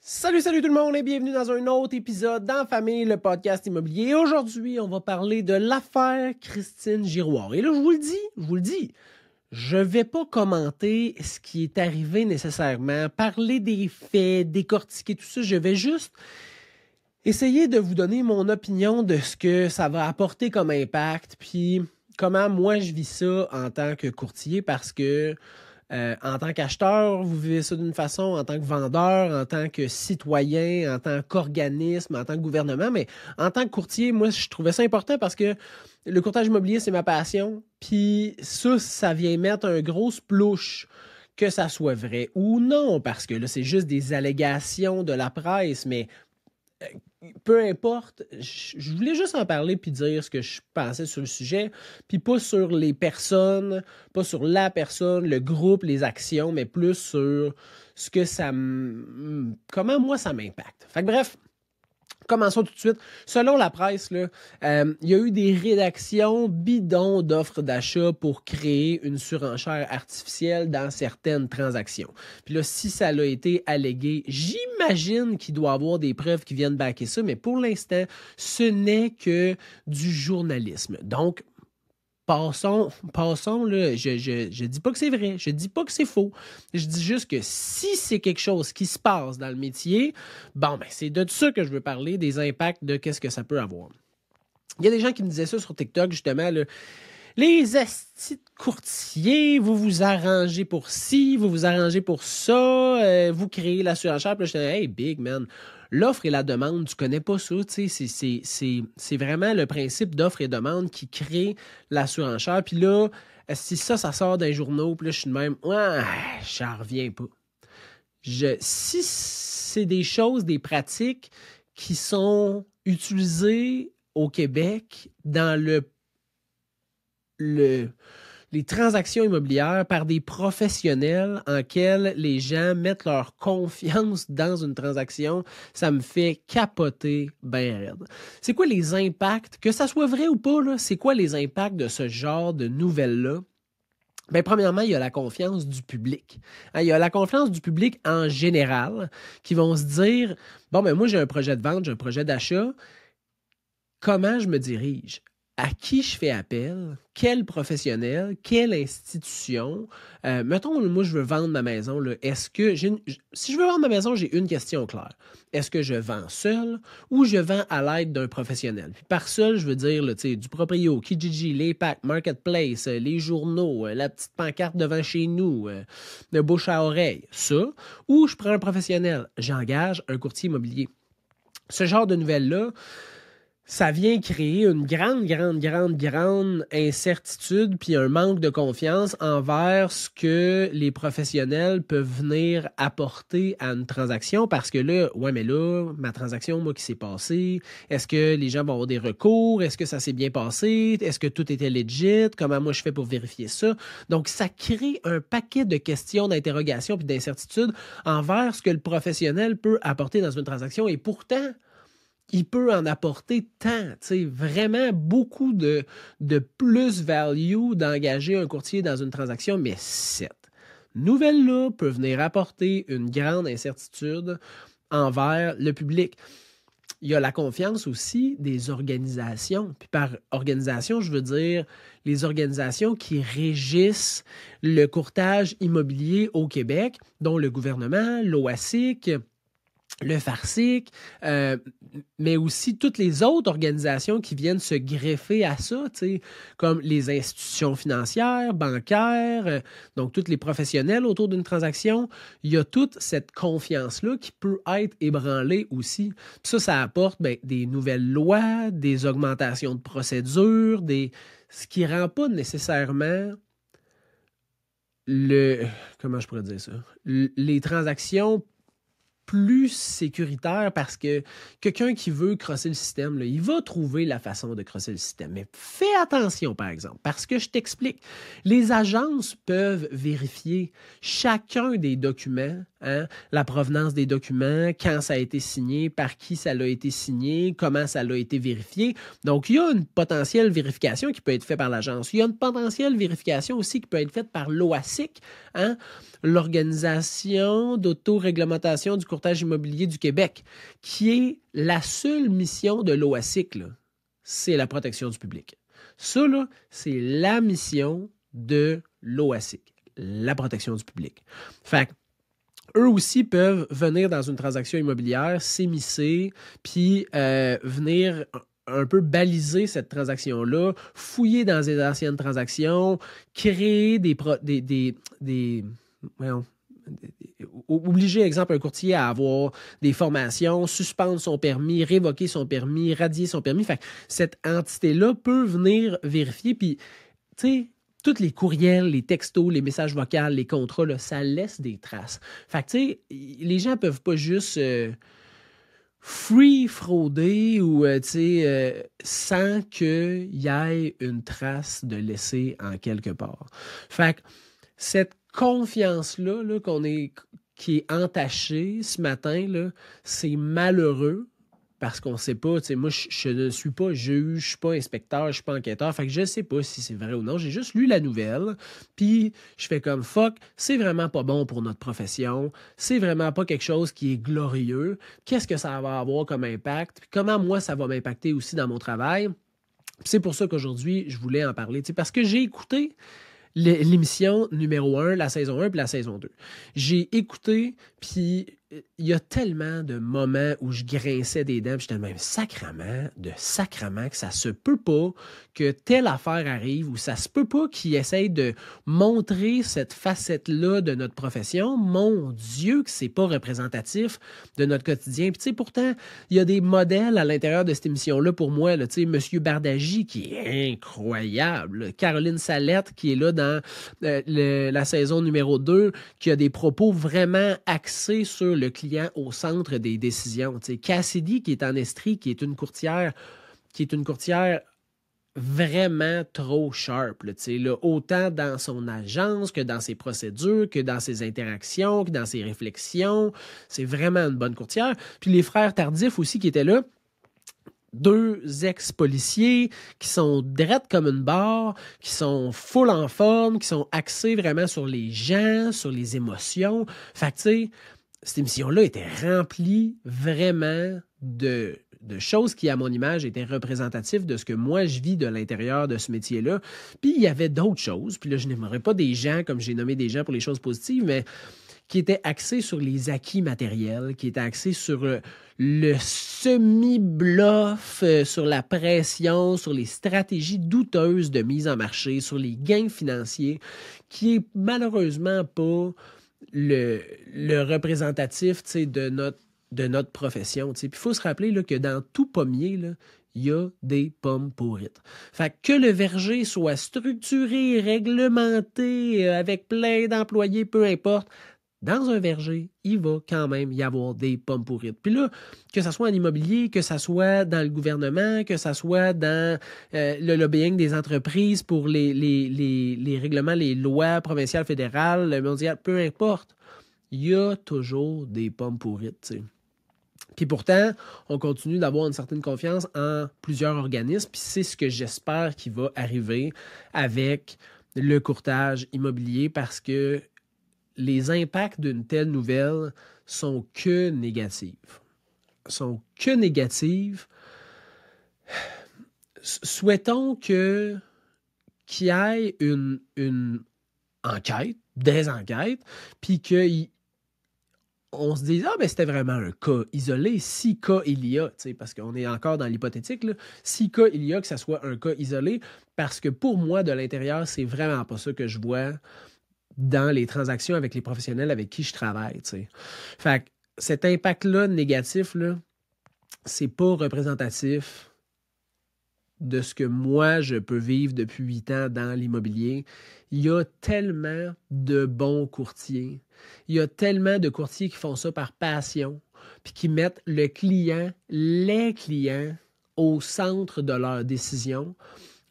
Salut tout le monde et bienvenue dans un autre épisode d'En Famille, le podcast immobilier. Aujourd'hui, on va parler de l'affaire Christine Giroir. Et là, je vous le dis, je vais pas commenter ce qui est arrivé nécessairement, parler des faits, décortiquer tout ça. Je vais juste essayer de vous donner mon opinion de ce que ça va apporter comme impact, puis comment moi je vis ça en tant que courtier, parce que en tant qu'acheteur, vous vivez ça d'une façon, en tant que vendeur, en tant que citoyen, en tant qu'organisme, en tant que gouvernement, mais en tant que courtier, moi, je trouvais ça important parce que le courtage immobilier, c'est ma passion, puis ça vient mettre un gros splouche, que ça soit vrai ou non, parce que là, c'est juste des allégations de la presse, mais peu importe, je voulais juste en parler puis dire ce que je pensais sur le sujet, puis pas sur les personnes, pas sur la personne, le groupe, les actions, mais plus sur ce que comment moi ça m'impacte. Fait que bref, commençons tout de suite. Selon la presse, il y a eu des rédactions bidons d'offres d'achat pour créer une surenchère artificielle dans certaines transactions. Puis là, si ça a été allégué, j'imagine qu'il doit y avoir des preuves qui viennent backer ça, mais pour l'instant, ce n'est que du journalisme. Donc, passons, là, je dis pas que c'est vrai, je dis pas que c'est faux. Je dis juste que si c'est quelque chose qui se passe dans le métier, c'est de ça que je veux parler, des impacts de qu'est-ce que ça peut avoir. Il y a des gens qui me disaient ça sur TikTok, justement, là, les astis de courtiers, vous vous arrangez pour ci, vous vous arrangez pour ça, vous créez la surenchère. Puis là, je disais, hey, big man, l'offre et la demande, tu connais pas ça, tu sais, c'est vraiment le principe d'offre et demande qui crée la surenchère. Puis là, si ça sort d'un journal, puis là, je suis de même, ouais, j'en reviens pas. Si c'est des choses, des pratiques qui sont utilisées au Québec dans les transactions immobilières par des professionnels en quels les gens mettent leur confiance dans une transaction, ça me fait capoter ben raide. C'est quoi les impacts, que ça soit vrai ou pas, là, c'est quoi les impacts de ce genre de nouvelles-là? Bien, premièrement, il y a la confiance du public. Il y a la confiance du public en général qui vont se dire, moi j'ai un projet de vente, j'ai un projet d'achat, comment je me dirige? À qui je fais appel? Quel professionnel? Quelle institution? Mettons, moi, je veux vendre ma maison. Là, si je veux vendre ma maison, j'ai une question claire. Est-ce que je vends seul ou je vends à l'aide d'un professionnel? Puis par seul, je veux dire là, du proprio, Kijiji, les packs, Marketplace, les journaux, la petite pancarte devant chez nous, de bouche à oreille. Ça. Ou je prends un professionnel. J'engage un courtier immobilier. Ce genre de nouvelles-là, ça vient créer une grande incertitude puis un manque de confiance envers ce que les professionnels peuvent venir apporter à une transaction parce que là, ma transaction, moi, qui s'est passée, est-ce que les gens vont avoir des recours? Est-ce que ça s'est bien passé? Est-ce que tout était legit? Comment moi je fais pour vérifier ça? Donc, ça crée un paquet de questions, d'interrogations puis d'incertitudes envers ce que le professionnel peut apporter dans une transaction et pourtant, il peut en apporter tant, vraiment beaucoup de plus-value d'engager un courtier dans une transaction, mais cette nouvelle-là peut venir apporter une grande incertitude envers le public. Il y a la confiance aussi des organisations. Puis par organisation, je veux dire les organisations qui régissent le courtage immobilier au Québec, dont le gouvernement, l'OASIC, le Farcic, mais aussi toutes les autres organisations qui viennent se greffer à ça, comme les institutions financières, bancaires, donc tous les professionnels autour d'une transaction. Il y a toute cette confiance-là qui peut être ébranlée aussi. Puis ça apporte des nouvelles lois, des augmentations de procédures, ce qui ne rend pas nécessairement comment je pourrais dire ça? Les transactions plus sécuritaire parce que quelqu'un qui veut crosser le système, là, il va trouver la façon de crosser le système. Mais fais attention, par exemple, parce que je t'explique. Les agences peuvent vérifier chacun des documents Hein? La provenance des documents, quand ça a été signé, par qui ça a été signé, comment ça a été vérifié. Donc, il y a une potentielle vérification qui peut être faite par l'agence. Il y a une potentielle vérification aussi qui peut être faite par l'OASIC, hein? L'Organisation d'autoréglementation du courtage immobilier du Québec, qui est la seule mission de l'OASIC, là, c'est la protection du public. Ça, là, c'est la mission de l'OASIC, la protection du public. Fait que eux aussi peuvent venir dans une transaction immobilière, s'émisser, puis venir un peu baliser cette transaction-là, fouiller dans les anciennes transactions, créer obliger, exemple, un courtier à avoir des formations, suspendre son permis, révoquer son permis, radier son permis. Fait que cette entité-là peut venir vérifier, puis, tu sais, tous les courriels, les textos, les messages vocaux, les contrats, là, ça laisse des traces. Fait que, tu sais, les gens peuvent pas juste frauder ou, sans qu'il y ait une trace de laisser en quelque part. Fait que cette confiance-là là, qui est entachée ce matin, là, c'est malheureux. Parce qu'on ne sait pas, tu sais, moi, je ne suis pas juge, je ne suis pas inspecteur, je ne suis pas enquêteur, fait que je ne sais pas si c'est vrai ou non. J'ai juste lu la nouvelle, puis je fais comme fuck, c'est vraiment pas bon pour notre profession, c'est vraiment pas quelque chose qui est glorieux. Qu'est-ce que ça va avoir comme impact? Puis comment moi, ça va m'impacter aussi dans mon travail? Puis c'est pour ça qu'aujourd'hui, je voulais en parler, tu sais, parce que j'ai écouté l'émission numéro 1, la saison 1 puis la saison 2. J'ai écouté, puis il y a tellement de moments où je grinçais des dents, puis j'étais même sacrament que ça se peut pas que telle affaire arrive, ou ça se peut pas qu'ils essayent de montrer cette facette-là de notre profession. Mon Dieu, que c'est pas représentatif de notre quotidien. Puis tu sais, pourtant, il y a des modèles à l'intérieur de cette émission-là pour moi, là, tu sais, Monsieur Bardagy, qui est incroyable, Caroline Salette, qui est là dans la saison numéro 2, qui a des propos vraiment axés sur le client au centre des décisions. Tu sais, Cassidy, qui est en Estrie, qui est une courtière vraiment trop sharp, là, autant dans son agence que dans ses procédures, que dans ses interactions, que dans ses réflexions. C'est vraiment une bonne courtière. Puis les frères Tardif aussi qui étaient là, 2 ex-policiers qui sont drettes comme une barre, qui sont full en forme, qui sont axés vraiment sur les gens, sur les émotions. Fait que, tu sais, cette émission-là était remplie vraiment de choses qui, à mon image, étaient représentatives de ce que moi, je vis de l'intérieur de ce métier-là. Puis, il y avait d'autres choses. Puis là, je n'aimerais pas des gens, comme j'ai nommé des gens pour les choses positives, mais qui étaient axés sur les acquis matériels, qui étaient axés sur le semi-bluff, sur la pression, sur les stratégies douteuses de mise en marché, sur les gains financiers, qui est malheureusement pas le représentatif de notre profession. Puis il faut se rappeler là, que dans tout pommier, là, il y a des pommes pourrites. Fait que le verger soit structuré, réglementé, avec plein d'employés, peu importe, dans un verger, il va quand même y avoir des pommes pourrites. Puis là, que ce soit en immobilier, que ce soit dans le gouvernement, que ce soit dans le lobbying des entreprises pour les règlements, les lois provinciales, fédérales, mondiales, peu importe, il y a toujours des pommes pourrites, tu sais. Puis pourtant, on continue d'avoir une certaine confiance en plusieurs organismes, puis c'est ce que j'espère qui va arriver avec le courtage immobilier, parce que les impacts d'une telle nouvelle sont que négatifs. Souhaitons qu'il y ait une enquête, des enquêtes, puis qu'on se dise, ben c'était vraiment un cas isolé, si cas il y a, parce qu'on est encore dans l'hypothétique, là, si cas il y a, que ça soit un cas isolé, parce que pour moi, de l'intérieur, c'est vraiment pas ça que je vois dans les transactions avec les professionnels avec qui je travaille, t'sais. Fait que cet impact-là négatif, là, c'est pas représentatif de ce que moi, je peux vivre depuis 8 ans dans l'immobilier. Il y a tellement de bons courtiers. Il y a tellement de courtiers qui font ça par passion, puis qui mettent les clients, au centre de leur décision.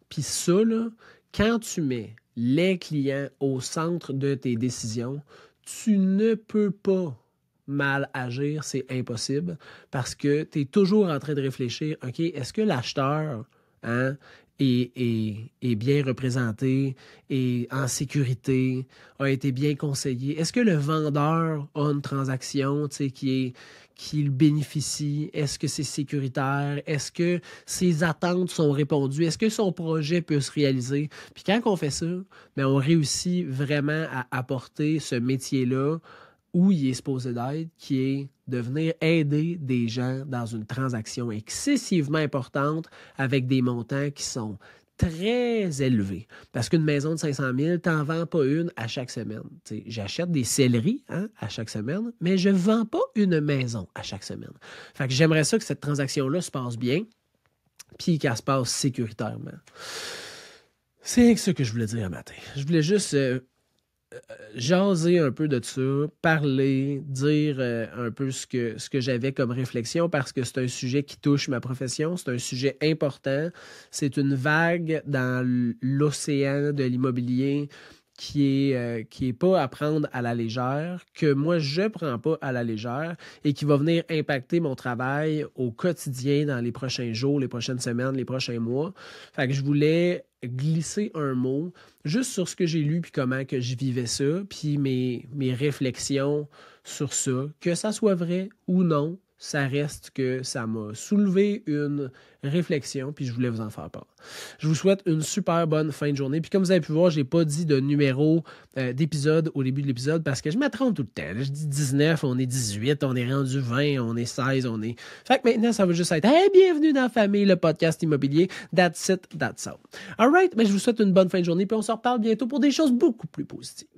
Puis ça, là, quand tu mets les clients au centre de tes décisions, tu ne peux pas mal agir, c'est impossible, parce que tu es toujours en train de réfléchir, OK, est-ce que l'acheteur est bien représenté, est en sécurité, a été bien conseillé? Est-ce que le vendeur a une transaction qui le bénéficie? Est-ce que c'est sécuritaire? Est-ce que ses attentes sont répondues? Est-ce que son projet peut se réaliser? Puis quand on fait ça, bien, on réussit vraiment à apporter ce métier-là où il est supposé d'être, qui est de venir aider des gens dans une transaction excessivement importante avec des montants qui sont très élevés. Parce qu'une maison de 500 000, tu n'en vends pas une à chaque semaine. T'sais, j'achète des céleris à chaque semaine, mais je ne vends pas une maison à chaque semaine. Fait que j'aimerais ça que cette transaction-là se passe bien, puis qu'elle se passe sécuritairement. C'est ça que je voulais dire un matin. Je voulais juste jaser un peu de ça, parler, dire un peu ce que j'avais comme réflexion parce que c'est un sujet qui touche ma profession, c'est un sujet important, c'est une vague dans l'océan de l'immobilier qui est pas à prendre à la légère, que moi je prends pas à la légère et qui va venir impacter mon travail au quotidien dans les prochains jours, les prochaines semaines, les prochains mois. Fait que je voulais glisser un mot juste sur ce que j'ai lu puis comment que je vivais ça, puis mes réflexions sur ça, que ça soit vrai ou non. Ça reste que ça m'a soulevé une réflexion, puis je voulais vous en faire part. Je vous souhaite une super bonne fin de journée. Puis comme vous avez pu voir, je n'ai pas dit de numéro d'épisode au début de l'épisode parce que je me trompe tout le temps. Là, je dis 19, on est 18, on est rendu 20, on est 16, on est... Fait que maintenant, ça va juste être « Hey, bienvenue dans la famille, le podcast immobilier. That's it, that's all. » All right, mais je vous souhaite une bonne fin de journée, puis on se reparle bientôt pour des choses beaucoup plus positives.